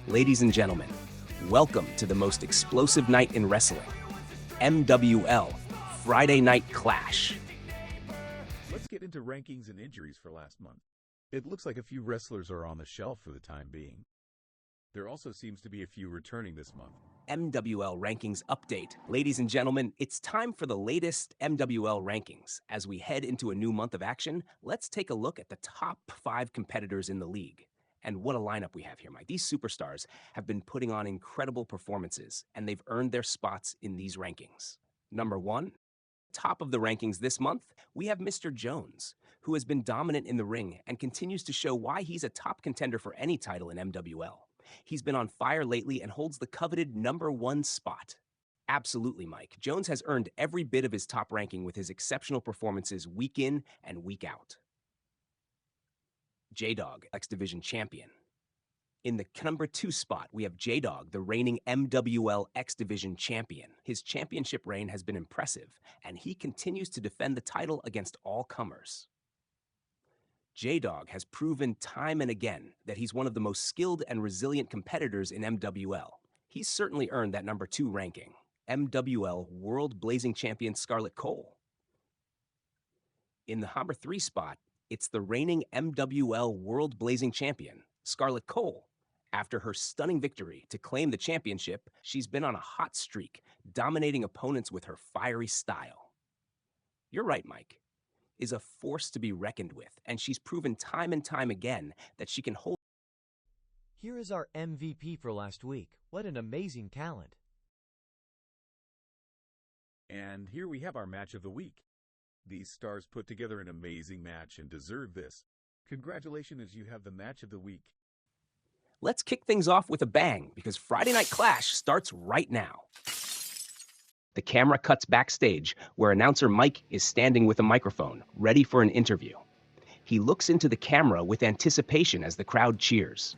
Ladies and gentlemen, welcome to the most explosive night in wrestling, MWL, Friday Night Clash. Let's get into rankings and injuries for last month. It looks like a few wrestlers are on the shelf for the time being. There also seems to be a few returning this month. MWL Rankings Update. Ladies and gentlemen, it's time for the latest MWL rankings. As we head into a new month of action, let's take a look at the top 5 competitors in the league. And what a lineup we have here, Mike. These superstars have been putting on incredible performances, and they've earned their spots in these rankings. Number 1, top of the rankings this month, we have Mr. Jones, who has been dominant in the ring and continues to show why he's a top contender for any title in MWL. He's been on fire lately and holds the coveted number 1 spot. Absolutely, Mike. Jones has earned every bit of his top ranking with his exceptional performances week in and week out. J-Dog, X Division champion. In the number 2 spot, we have J-Dog, the reigning MWL X Division champion. His championship reign has been impressive, and he continues to defend the title against all comers. J-Dog has proven time and again that he's one of the most skilled and resilient competitors in MWL. He's certainly earned that number 2 ranking. MWL World Blazing Champion Scarlett Cole. In the number 3 spot, it's the reigning MWL World Blazing Champion, Scarlett Cole. After her stunning victory to claim the championship, she's been on a hot streak, dominating opponents with her fiery style. You're right, Mike. Is a force to be reckoned with, and she's proven time and time again that she can hold. Here is our MVP for last week. What an amazing talent. And here we have our match of the week. These stars put together an amazing match and deserve this. Congratulations as you have the match of the week. Let's kick things off with a bang, because Friday Night Clash starts right now. The camera cuts backstage, where announcer Mike is standing with a microphone, ready for an interview. He looks into the camera with anticipation as the crowd cheers.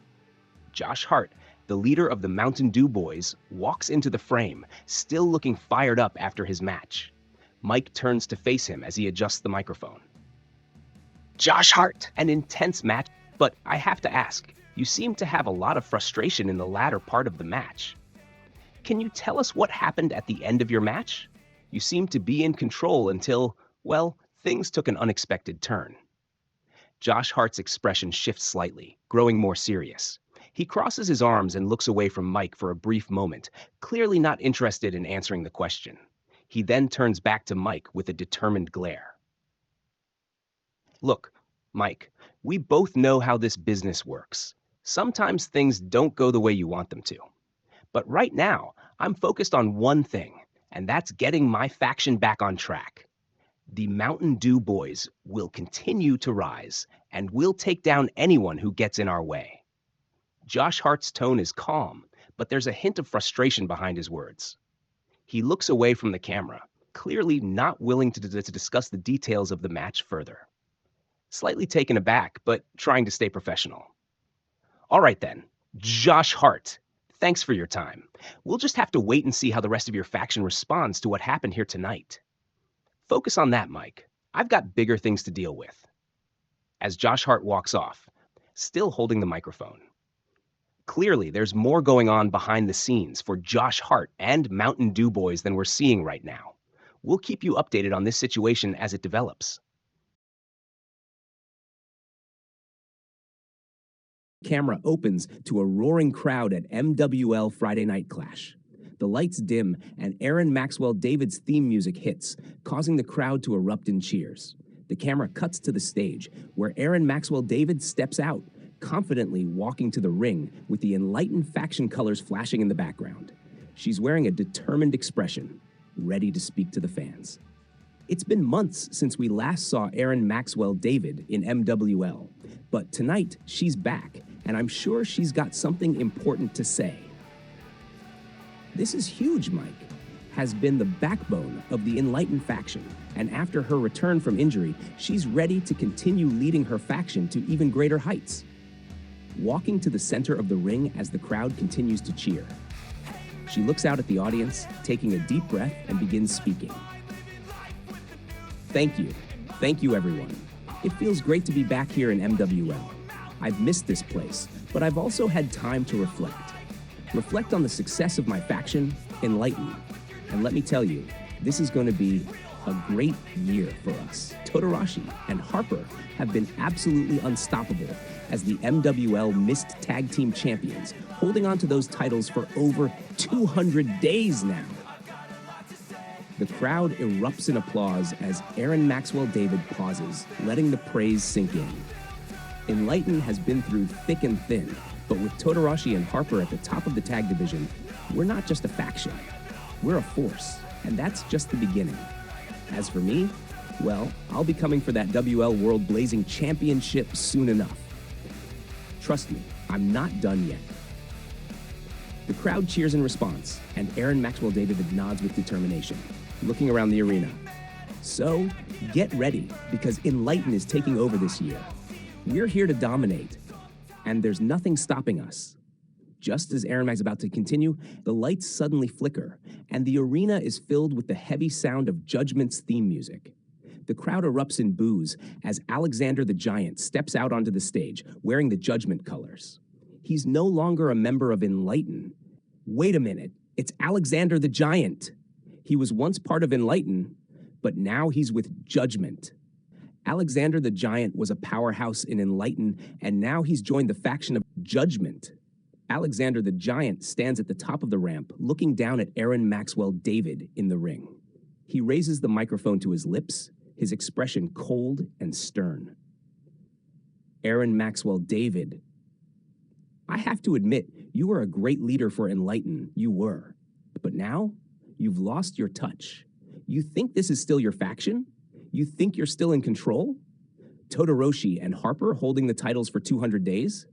Josh Hart, the leader of the Mountain Dew Boys, walks into the frame, still looking fired up after his match. Mike turns to face him as he adjusts the microphone. Josh Hart, an intense match, but I have to ask, you seem to have a lot of frustration in the latter part of the match. Can you tell us what happened at the end of your match? You seemed to be in control until, well, things took an unexpected turn. Josh Hart's expression shifts slightly, growing more serious. He crosses his arms and looks away from Mike for a brief moment, clearly not interested in answering the question. He then turns back to Mike with a determined glare. Look, Mike, we both know how this business works. Sometimes things don't go the way you want them to. But right now, I'm focused on one thing, and that's getting my faction back on track. The Mountain Dew Boys will continue to rise, and we'll take down anyone who gets in our way. Josh Hart's tone is calm, but there's a hint of frustration behind his words. He looks away from the camera, clearly not willing to discuss the details of the match further. Slightly taken aback, but trying to stay professional. All right then, Josh Hart, thanks for your time. We'll just have to wait and see how the rest of your faction responds to what happened here tonight. Focus on that, Mike. I've got bigger things to deal with. As Josh Hart walks off, still holding the microphone. Clearly, there's more going on behind the scenes for Josh Hart and Mountain Dew Boys than we're seeing right now. We'll keep you updated on this situation as it develops. Camera opens to a roaring crowd at MWL Friday Night Clash. The lights dim and Aaron Maxwell David's theme music hits, causing the crowd to erupt in cheers. The camera cuts to the stage, where Aaron Maxwell David steps out, confidently walking to the ring with the enlightened faction colors flashing in the background. She's wearing a determined expression, ready to speak to the fans. It's been months since we last saw Aaron Maxwell David in MWL, but tonight she's back, and I'm sure she's got something important to say. This is huge, Mike. Has been the backbone of the Enlightened faction, and after her return from injury, she's ready to continue leading her faction to even greater heights. Walking to the center of the ring as the crowd continues to cheer. She looks out at the audience, taking a deep breath, and begins speaking. Thank you. Thank you, everyone. It feels great to be back here in MWL. I've missed this place, but I've also had time to reflect. Reflect on the success of my faction, Enlighten. And let me tell you, this is going to be a great year for us. Todoroshi and Harper have been absolutely unstoppable as the MWL Mist Tag Team Champions, holding on to those titles for over 200 days now. The crowd erupts in applause as Aaron Maxwell David pauses, letting the praise sink in. Enlighten has been through thick and thin, but with Todoroshi and Harper at the top of the tag division, we're not just a faction. We're a force, and that's just the beginning. As for me, well, I'll be coming for that WL World Blazing Championship soon enough. Trust me, I'm not done yet. The crowd cheers in response, and Aaron Maxwell David nods with determination, looking around the arena. So, get ready, because Enlighten is taking over this year. We're here to dominate, and there's nothing stopping us. Just as Aaron Mag's about to continue, the lights suddenly flicker, and the arena is filled with the heavy sound of Judgment's theme music. The crowd erupts in boos as Alexander the Giant steps out onto the stage, wearing the Judgment colors. He's no longer a member of Enlighten. Wait a minute, it's Alexander the Giant. He was once part of Enlighten, but now he's with Judgment. Alexander the Giant was a powerhouse in Enlighten, and now he's joined the faction of Judgment. Alexander the Giant stands at the top of the ramp, looking down at Aaron Maxwell David in the ring. He raises the microphone to his lips, his expression cold and stern. Aaron Maxwell David, I have to admit, you were a great leader for Enlighten, you were. But now, you've lost your touch. You think this is still your faction? You think you're still in control? Todoroshi and Harper holding the titles for 200 days?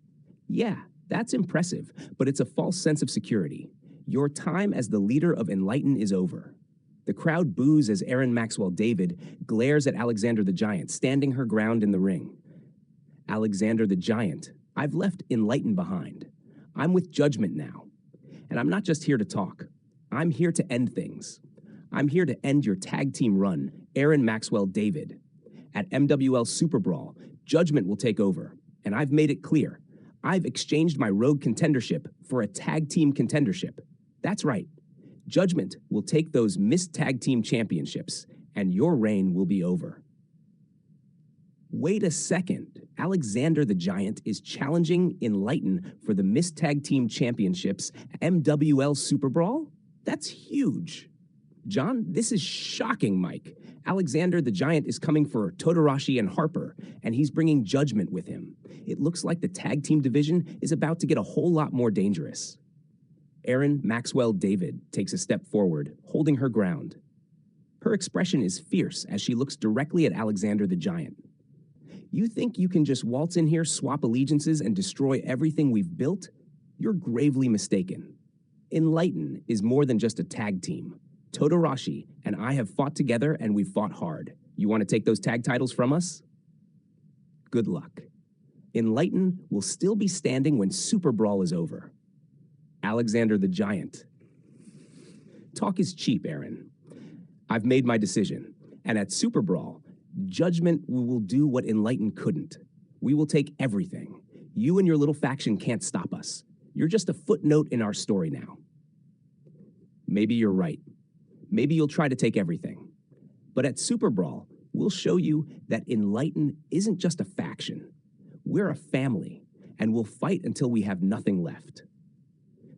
Yeah, that's impressive, but it's a false sense of security. Your time as the leader of Enlighten is over. The crowd boos as Aaron Maxwell David glares at Alexander the Giant, standing her ground in the ring. Alexander the Giant, I've left Enlighten behind. I'm with Judgment now. And I'm not just here to talk. I'm here to end things. I'm here to end your tag team run, Aaron Maxwell David. At MWL Super Brawl, Judgment will take over. And I've made it clear. I've exchanged my rogue contendership for a tag team contendership. That's right. Judgment will take those Mist Tag Team Championships, and your reign will be over. Wait a second. Alexander the Giant is challenging Enlighten for the Mist Tag Team Championships MWL Super Brawl? That's huge. John, this is shocking, Mike. Alexander the Giant is coming for Todoroshi and Harper, and he's bringing Judgment with him. It looks like the tag team division is about to get a whole lot more dangerous. Aaron Maxwell David takes a step forward, holding her ground. Her expression is fierce as she looks directly at Alexander the Giant. You think you can just waltz in here, swap allegiances, and destroy everything we've built? You're gravely mistaken. Enlighten is more than just a tag team. Todoroshi and I have fought together, and we've fought hard. You want to take those tag titles from us? Good luck. Enlighten will still be standing when Super Brawl is over. Alexander the Giant. Talk is cheap, Aaron. I've made my decision, and at Super Brawl, Judgment will do what Enlighten couldn't. We will take everything. You and your little faction can't stop us. You're just a footnote in our story now. Maybe you're right. Maybe you'll try to take everything. But at Super Brawl, we'll show you that Enlighten isn't just a faction. We're a family, and we'll fight until we have nothing left.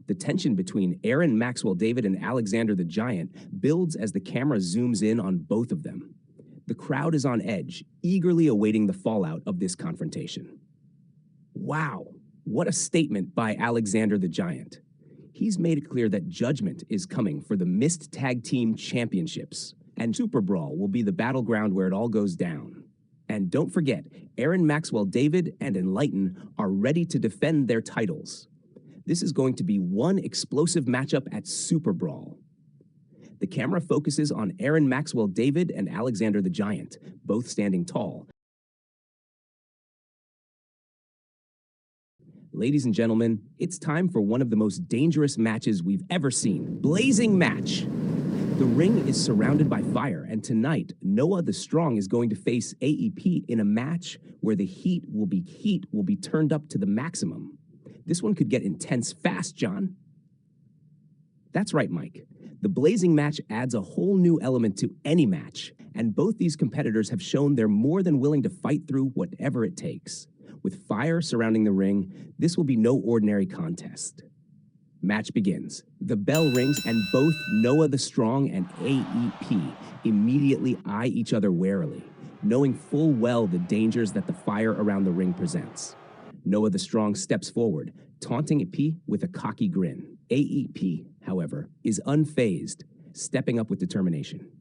The tension between Aaron Maxwell David and Alexander the Giant builds as the camera zooms in on both of them. The crowd is on edge, eagerly awaiting the fallout of this confrontation. Wow, what a statement by Alexander the Giant. He's made it clear that Judgment is coming for the Mist Tag Team Championships, and Super Brawl will be the battleground where it all goes down. And don't forget, Aaron Maxwell David and Enlighten are ready to defend their titles. This is going to be one explosive matchup at Super Brawl. The camera focuses on Aaron Maxwell David and Alexander the Giant, both standing tall. Ladies and gentlemen, it's time for one of the most dangerous matches we've ever seen. Blazing match. The ring is surrounded by fire, and tonight, Noah the Strong is going to face AEP in a match where the heat will be turned up to the maximum. This one could get intense fast, John. That's right, Mike. The blazing match adds a whole new element to any match, and both these competitors have shown they're more than willing to fight through whatever it takes. With fire surrounding the ring, this will be no ordinary contest. Match begins. The bell rings, and both Noah the Strong and AEP immediately eye each other warily, knowing full well the dangers that the fire around the ring presents. Noah the Strong steps forward, taunting AP with a cocky grin. AEP, however, is unfazed, stepping up with determination.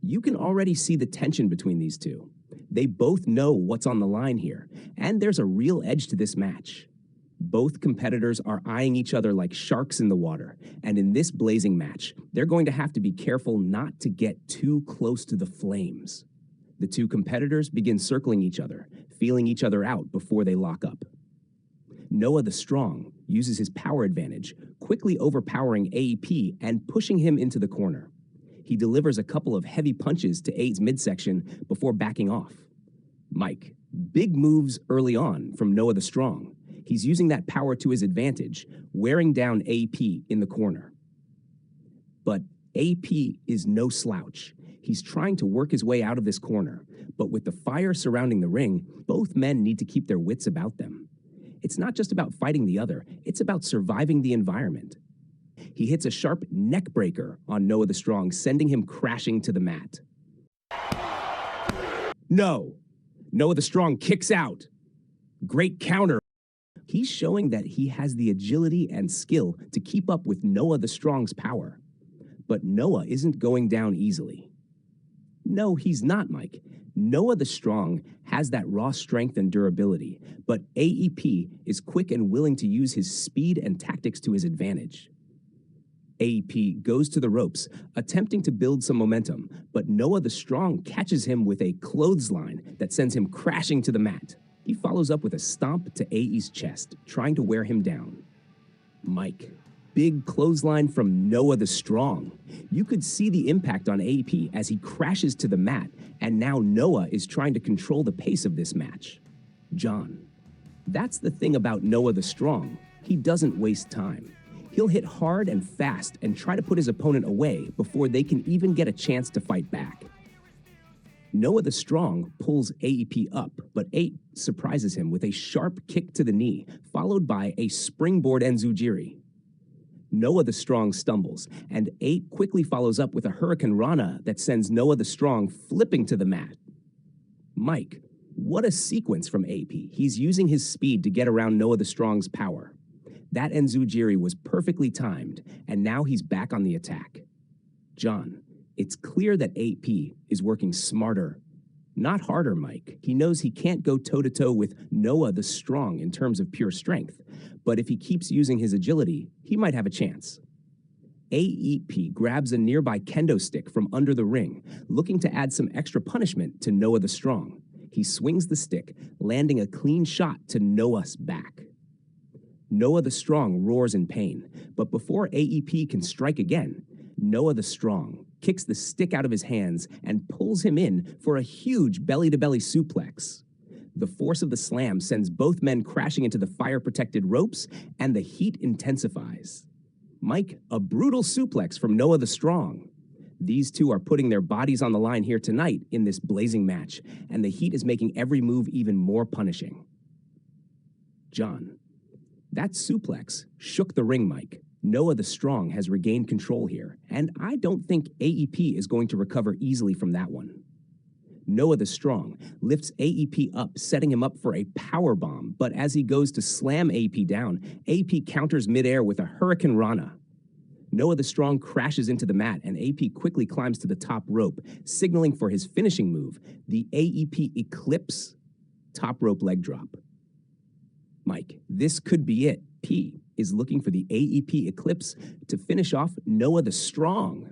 You can already see the tension between these two. They both know what's on the line here, and there's a real edge to this match. Both competitors are eyeing each other like sharks in the water, and in this blazing match, they're going to have to be careful not to get too close to the flames. The two competitors begin circling each other, feeling each other out before they lock up. Noah the Strong uses his power advantage, quickly overpowering AEP and pushing him into the corner. He delivers a couple of heavy punches to A's midsection before backing off. Mike, big moves early on from Noah the Strong. He's using that power to his advantage, wearing down AP in the corner. But AP is no slouch. He's trying to work his way out of this corner, but with the fire surrounding the ring, both men need to keep their wits about them. It's not just about fighting the other, it's about surviving the environment. He hits a sharp neck breaker on Noah the Strong, sending him crashing to the mat. No! Noah the Strong kicks out. Great counter. He's showing that he has the agility and skill to keep up with Noah the Strong's power. But Noah isn't going down easily. No, he's not, Mike. Noah the Strong has that raw strength and durability, but AEP is quick and willing to use his speed and tactics to his advantage. AEP goes to the ropes, attempting to build some momentum, but Noah the Strong catches him with a clothesline that sends him crashing to the mat. He follows up with a stomp to AE's chest, trying to wear him down. Mike, big clothesline from Noah the Strong. You could see the impact on AEP as he crashes to the mat, and now Noah is trying to control the pace of this match. John, that's the thing about Noah the Strong. He doesn't waste time. He'll hit hard and fast and try to put his opponent away before they can even get a chance to fight back. Noah the Strong pulls AEP up, but 8 surprises him with a sharp kick to the knee, followed by a springboard enzujiri. Noah the Strong stumbles, and 8 quickly follows up with a Hurricane Rana that sends Noah the Strong flipping to the mat. Mike, what a sequence from AP. He's using his speed to get around Noah the Strong's power. That enzujiri was perfectly timed, and now he's back on the attack. John, it's clear that AP is working smarter, not harder, Mike. He knows he can't go toe-to-toe with Noah the Strong in terms of pure strength, but if he keeps using his agility, he might have a chance. AEP grabs a nearby kendo stick from under the ring, looking to add some extra punishment to Noah the Strong. He swings the stick, landing a clean shot to Noah's back. Noah the Strong roars in pain, but before AEP can strike again, Noah the Strong kicks the stick out of his hands and pulls him in for a huge belly-to-belly suplex. The force of the slam sends both men crashing into the fire-protected ropes, and the heat intensifies. Mike, a brutal suplex from Noah the Strong. These two are putting their bodies on the line here tonight in this blazing match, and the heat is making every move even more punishing. John, that suplex shook the ring, Mike. Noah the Strong has regained control here, and I don't think AEP is going to recover easily from that one. Noah the Strong lifts AEP up, setting him up for a powerbomb, but as he goes to slam AEP down, AEP counters midair with a Hurricane Rana. Noah the Strong crashes into the mat, and AP quickly climbs to the top rope, signaling for his finishing move, the AEP Eclipse top rope leg drop. Mike, this could be it. P is looking for the AEP Eclipse to finish off Noah the Strong.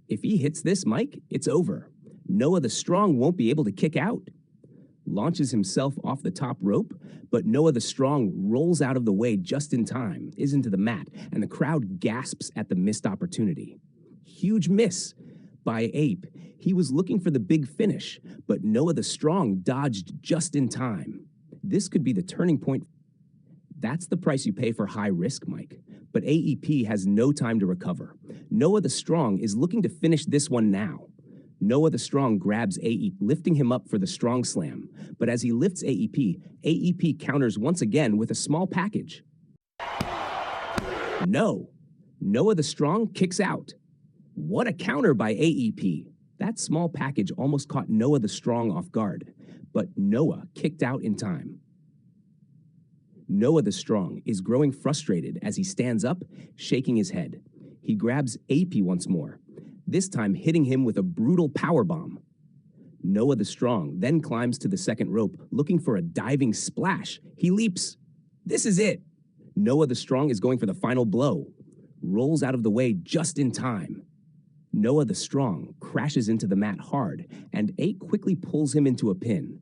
If he hits this, Mike, it's over. Noah the Strong won't be able to kick out. Launches himself off the top rope, but Noah the Strong rolls out of the way just in time, is into the mat, and the crowd gasps at the missed opportunity. Huge miss by Ape. He was looking for the big finish, but Noah the Strong dodged just in time. This could be the turning point. That's the price you pay for high risk, Mike. But AEP has no time to recover. Noah the Strong is looking to finish this one now. Noah the Strong grabs AEP, lifting him up for the Strong Slam. But as he lifts AEP, AEP counters once again with a small package. No. Noah the Strong kicks out. What a counter by AEP. That small package almost caught Noah the Strong off guard, but Noah kicked out in time. Noah the Strong is growing frustrated as he stands up, shaking his head. He grabs AP once more, this time hitting him with a brutal powerbomb. Noah the Strong then climbs to the second rope, looking for a diving splash. He leaps. This is it. Noah the Strong is going for the final blow. Rolls out of the way just in time. Noah the Strong crashes into the mat hard, and Ape quickly pulls him into a pin.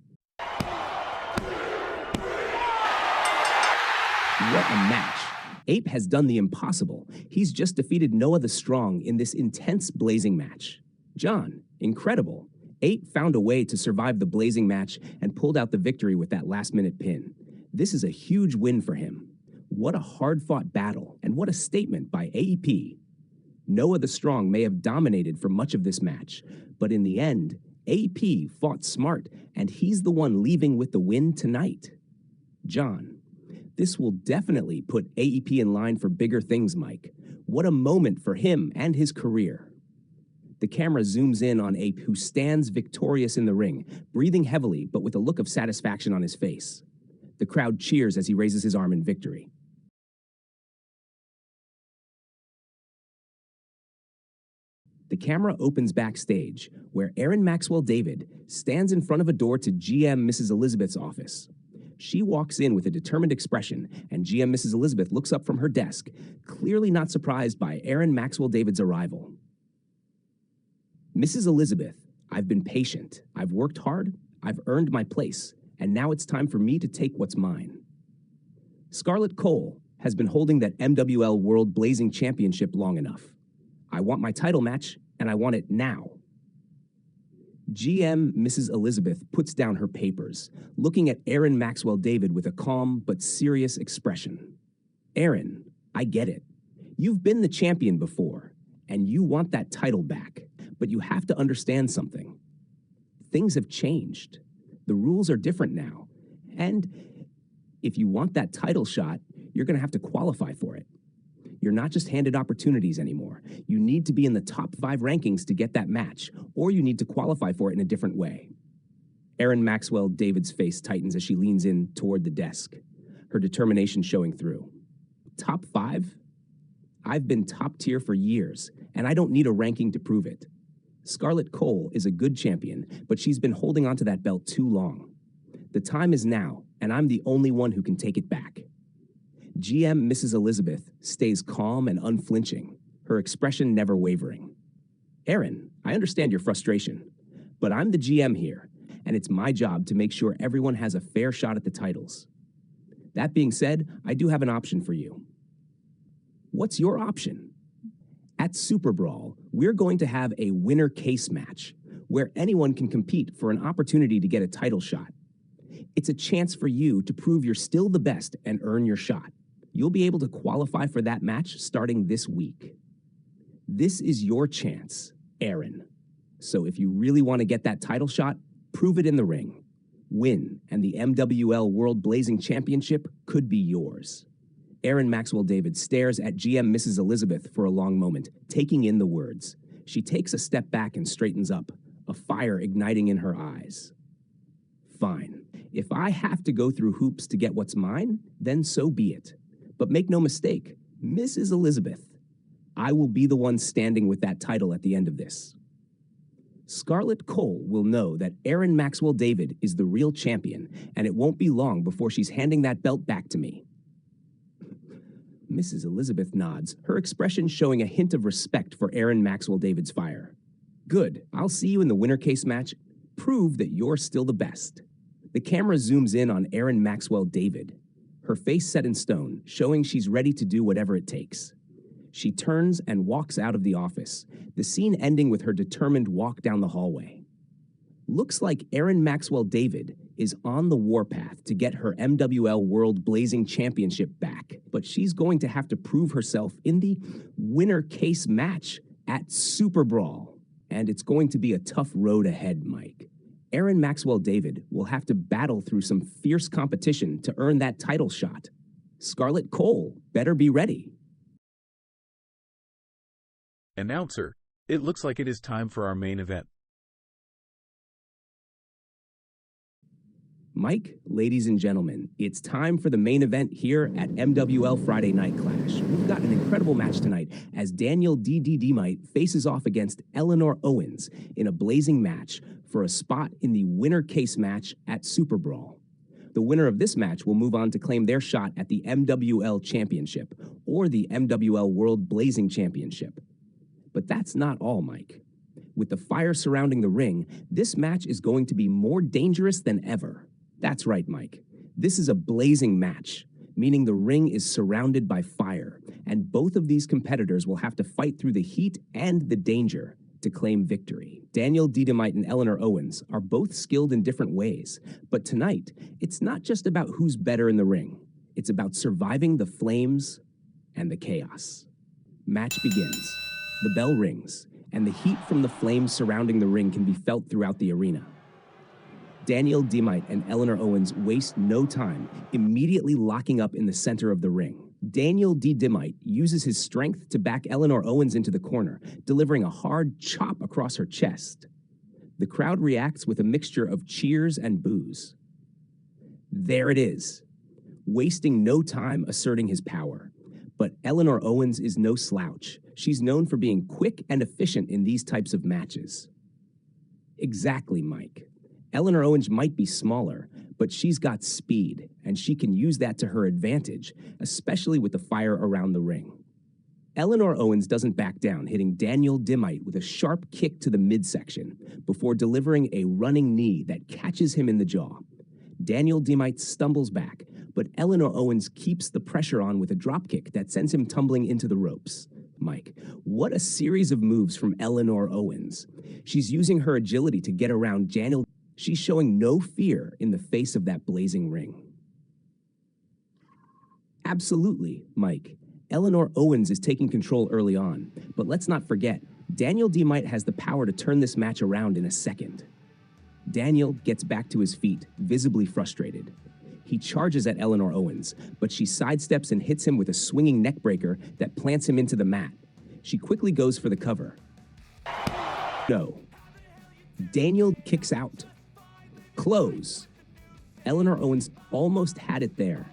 What a match. Ape has done the impossible. He's just defeated Noah the Strong in this intense blazing match. John, incredible. Ape found a way to survive the blazing match and pulled out the victory with that last-minute pin. This is a huge win for him. What a hard-fought battle, and what a statement by AEP. Noah the Strong may have dominated for much of this match, but in the end, AEP fought smart, and he's the one leaving with the win tonight. John, this will definitely put AEP in line for bigger things, Mike. What a moment for him and his career. The camera zooms in on Ape, who stands victorious in the ring, breathing heavily but with a look of satisfaction on his face. The crowd cheers as he raises his arm in victory. The camera opens backstage, where Erin Maxwell David stands in front of a door to GM Mrs. Elizabeth's office. She walks in with a determined expression, and GM Mrs. Elizabeth looks up from her desk, clearly not surprised by Erin Maxwell David's arrival. Mrs. Elizabeth, I've been patient, I've worked hard, I've earned my place, and now it's time for me to take what's mine. Scarlett Cole has been holding that MWL World Blazing Championship long enough. I want my title match, and I want it now. GM Mrs. Elizabeth puts down her papers, looking at Erin Maxwell David with a calm but serious expression. Erin, I get it. You've been the champion before, and you want that title back, but you have to understand something. Things have changed. The rules are different now, and if you want that title shot, you're going to have to qualify for it. You're not just handed opportunities anymore. You need to be in the top 5 rankings to get that match, or you need to qualify for it in a different way. Erin Maxwell David's face tightens as she leans in toward the desk, her determination showing through. Top 5? I've been top tier for years, and I don't need a ranking to prove it. Scarlett Cole is a good champion, but she's been holding onto that belt too long. The time is now, and I'm the only one who can take it back. GM Mrs. Elizabeth stays calm and unflinching, her expression never wavering. Erin, I understand your frustration, but I'm the GM here, and it's my job to make sure everyone has a fair shot at the titles. That being said, I do have an option for you. What's your option? At Super Brawl, we're going to have a winner case match, where anyone can compete for an opportunity to get a title shot. It's a chance for you to prove you're still the best and earn your shot. You'll be able to qualify for that match starting this week. This is your chance, Erin. So if you really want to get that title shot, prove it in the ring. Win, and the MWL World Blazing Championship could be yours. Erin Maxwell David stares at GM Mrs. Elizabeth for a long moment, taking in the words. She takes a step back and straightens up, a fire igniting in her eyes. Fine. If I have to go through hoops to get what's mine, then so be it. But make no mistake, Mrs. Elizabeth, I will be the one standing with that title at the end of this. Scarlett Cole will know that Erin Maxwell David is the real champion, and it won't be long before she's handing that belt back to me. Mrs. Elizabeth nods, her expression showing a hint of respect for Erin Maxwell David's fire. Good, I'll see you in the winner case match. Prove that you're still the best. The camera zooms in on Erin Maxwell David, her face set in stone, showing she's ready to do whatever it takes. She turns and walks out of the office, the scene ending with her determined walk down the hallway. Looks like Erin Maxwell David is on the warpath to get her MWL World Blazing Championship back, but she's going to have to prove herself in the winner case match at Super Brawl. And it's going to be a tough road ahead, Mike. Erin Maxwell David will have to battle through some fierce competition to earn that title shot. Scarlett Cole better be ready. Announcer, it looks like it is time for our main event. Mike, ladies and gentlemen, it's time for the main event here at MWL Friday Night Clash. We've got an incredible match tonight as Daniel Dynamite faces off against Eleanor Owens in a blazing match for a spot in the winner case match at Super Brawl. The winner of this match will move on to claim their shot at the MWL Championship or the MWL World Blazing Championship. But that's not all, Mike. With the fire surrounding the ring, this match is going to be more dangerous than ever. That's right, Mike. This is a blazing match, meaning the ring is surrounded by fire, and both of these competitors will have to fight through the heat and the danger to claim victory. Daniel Dynamite and Eleanor Owens are both skilled in different ways, but tonight, it's not just about who's better in the ring. It's about surviving the flames and the chaos. Match begins. The bell rings, and the heat from the flames surrounding the ring can be felt throughout the arena. Daniel Dynamite and Eleanor Owens waste no time, immediately locking up in the center of the ring. Daniel Dynamite uses his strength to back Eleanor Owens into the corner, delivering a hard chop across her chest. The crowd reacts with a mixture of cheers and boos. There it is, wasting no time asserting his power. But Eleanor Owens is no slouch. She's known for being quick and efficient in these types of matches. Exactly, Mike. Eleanor Owens might be smaller, but she's got speed, and she can use that to her advantage, especially with the fire around the ring. Eleanor Owens doesn't back down, hitting Daniel Dynamite with a sharp kick to the midsection before delivering a running knee that catches him in the jaw. Daniel Dynamite stumbles back, but Eleanor Owens keeps the pressure on with a dropkick that sends him tumbling into the ropes. Mike, what a series of moves from Eleanor Owens. She's using her agility to get around Daniel. She's showing no fear in the face of that blazing ring. Absolutely, Mike. Eleanor Owens is taking control early on, but let's not forget, Daniel Dynamite has the power to turn this match around in a second. Daniel gets back to his feet, visibly frustrated. He charges at Eleanor Owens, but she sidesteps and hits him with a swinging neckbreaker that plants him into the mat. She quickly goes for the cover. No. Daniel kicks out. Close. Eleanor Owens almost had it there.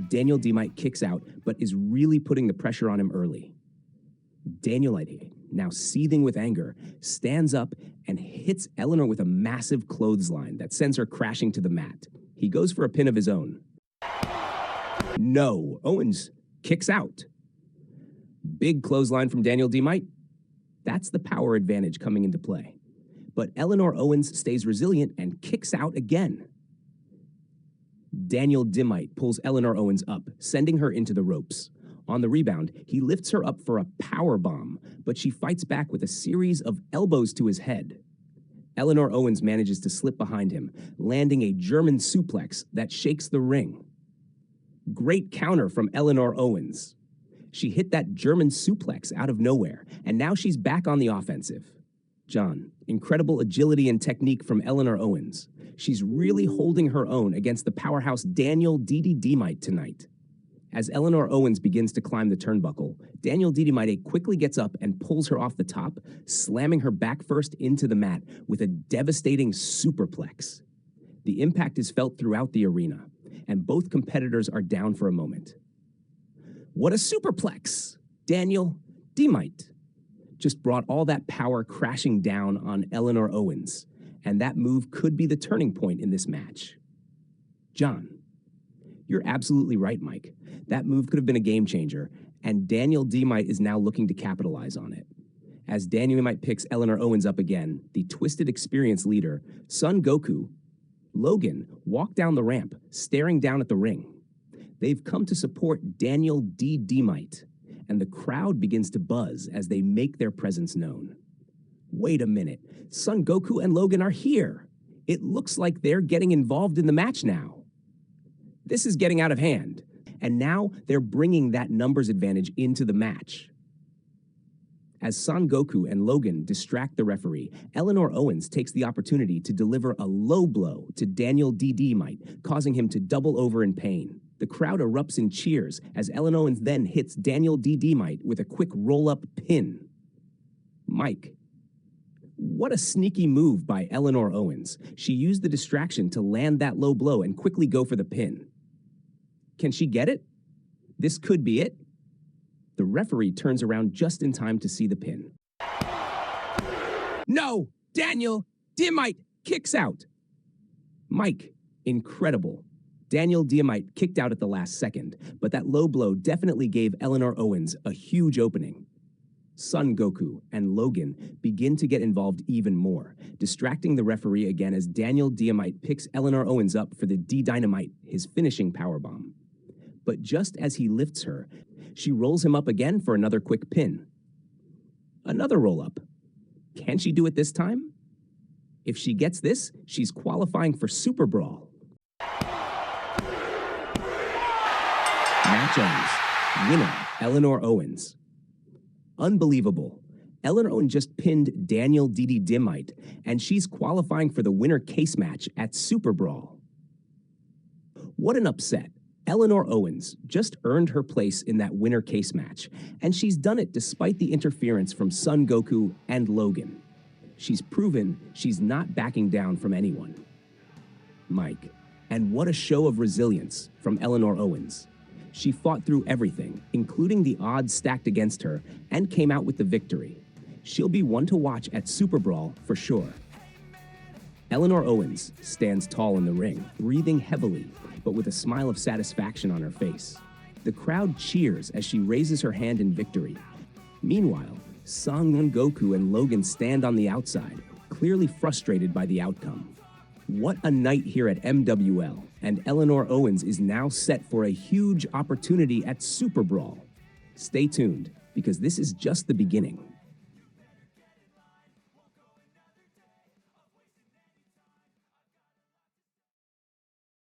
Daniel Dynamite kicks out, but is really putting the pressure on him early. Daniel, now seething with anger, stands up and hits Eleanor with a massive clothesline that sends her crashing to the mat. He goes for a pin of his own. No, Owens kicks out. Big clothesline from Daniel Dynamite. That's the power advantage coming into play. But Eleanor Owens stays resilient and kicks out again. Daniel Dynamite pulls Eleanor Owens up, sending her into the ropes. On the rebound, he lifts her up for a power bomb, but she fights back with a series of elbows to his head. Eleanor Owens manages to slip behind him, landing a German suplex that shakes the ring. Great counter from Eleanor Owens. She hit that German suplex out of nowhere, and now she's back on the offensive. John, incredible agility and technique from Eleanor Owens. She's really holding her own against the powerhouse Daniel Dynamite tonight. As Eleanor Owens begins to climb the turnbuckle, Daniel Dynamite quickly gets up and pulls her off the top, slamming her back first into the mat with a devastating superplex. The impact is felt throughout the arena, and both competitors are down for a moment. What a superplex! Daniel Dynamite just brought all that power crashing down on Eleanor Owens, and that move could be the turning point in this match. John, you're absolutely right, Mike. That move could have been a game changer, and Daniel Dynamite is now looking to capitalize on it. As Daniel Dynamite picks Eleanor Owens up again, the Twisted Experience leader, Son Goku, Logan, walk down the ramp, staring down at the ring. They've come to support Daniel Dynamite, and the crowd begins to buzz as they make their presence known. Wait a minute, Son Goku and Logan are here. It looks like they're getting involved in the match now. This is getting out of hand, and now they're bringing that numbers advantage into the match. As Son Goku and Logan distract the referee, Eleanor Owens takes the opportunity to deliver a low blow to Daniel Dynamite, causing him to double over in pain. The crowd erupts in cheers as Eleanor Owens then hits Daniel Dynamite with a quick roll-up pin. Mike. What a sneaky move by Eleanor Owens. She used the distraction to land that low blow and quickly go for the pin. Can she get it? This could be it. The referee turns around just in time to see the pin. No! Daniel Dynamite kicks out! Mike, incredible. Daniel Dynamite kicked out at the last second, but that low blow definitely gave Eleanor Owens a huge opening. Son Goku and Logan begin to get involved even more, distracting the referee again as Daniel Dynamite picks Eleanor Owens up for the D-Dynamite, his finishing powerbomb. But just as he lifts her, she rolls him up again for another quick pin. Another roll-up. Can she do it this time? If she gets this, she's qualifying for Super Brawl. Match ends. Winner, Eleanor Owens. Unbelievable. Eleanor Owens just pinned Daniel Dynamite, and she's qualifying for the winner case match at Super Brawl. What an upset. Eleanor Owens just earned her place in that winner case match, and she's done it despite the interference from Son Goku and Logan. She's proven she's not backing down from anyone. Mike, and what a show of resilience from Eleanor Owens. She fought through everything, including the odds stacked against her, and came out with the victory. She'll be one to watch at Super Brawl for sure. Eleanor Owens stands tall in the ring, breathing heavily, but with a smile of satisfaction on her face. The crowd cheers as she raises her hand in victory. Meanwhile, Son Goku and Logan stand on the outside, clearly frustrated by the outcome. What a night here at MWL, and Eleanor Owens is now set for a huge opportunity at Super Brawl. Stay tuned, because this is just the beginning.